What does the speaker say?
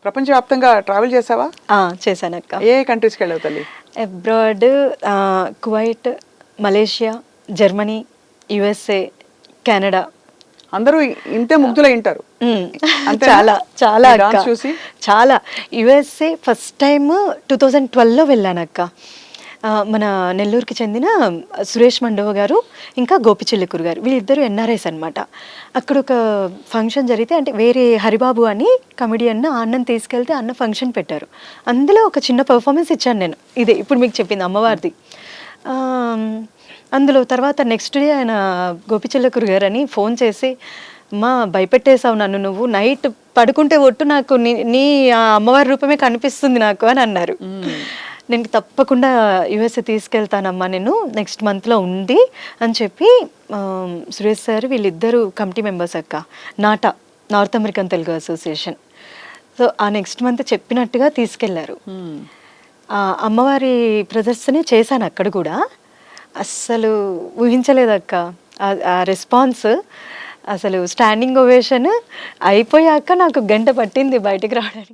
ప్రపంచవ్యాప్తంగా ట్రావెల్ చేసావా? చేశానక్క. ఏ కంట్రీస్కి వెళ్ళావు తల్లి? Abroad, Kuwait, Malaysia, Germany, USA, Canada. అందరూ ఇంతే ముగ్ధులై ఉంటారు. చాలా చాలా అక్క, డాన్స్ చూసి. చాలా. యుఎస్ఏ ఫస్ట్ టైం 2012లో వెళ్ళానక్క. మన నెల్లూరుకి చెందిన సురేష్ మండవ గారు ఇంకా గోపిచెల్లికూరు గారు, వీళ్ళిద్దరూ ఎన్ఆర్ఐస్ అనమాట. అక్కడ ఒక ఫంక్షన్ జరిగితే, అంటే వేరే హరిబాబు అని కమెడియన్ అన్నం తీసుకెళ్తే అన్న ఫంక్షన్ పెట్టారు. అందులో ఒక చిన్న పర్ఫార్మెన్స్ ఇచ్చాను నేను, ఇదే ఇప్పుడు మీకు చెప్పింది అమ్మవారిది. అందులో తర్వాత నెక్స్ట్ డే ఆయన గోపిచెల్లికూరు గారు అని ఫోన్ చేసి, అమ్మా భయపెట్టేశావు నన్ను, నువ్వు నైట్ పడుకుంటే ఒట్టు నాకు నీ అమ్మవారి రూపమే కనిపిస్తుంది నాకు అని అన్నారు. నేను తప్పకుండా యుఎస్ఏ తీసుకెళ్తానమ్మా నేను నెక్స్ట్ మంత్లో ఉంది అని చెప్పి, సురేష్ సార్ వీళ్ళిద్దరూ కమిటీ మెంబర్స్ అక్క, NATA, North American Telugu association. So ఆ నెక్స్ట్ మంత్ చెప్పినట్టుగా తీసుకెళ్లారు. అమ్మవారి ప్రదర్శన చేశాను అక్కడ కూడా. అస్సలు ఊహించలేదక్క ఆ రెస్పాన్స్. అసలు స్టాండింగ్ ఓవేషన్ అయిపోయాక నాకు గంట పట్టింది బయటికి రావడానికి.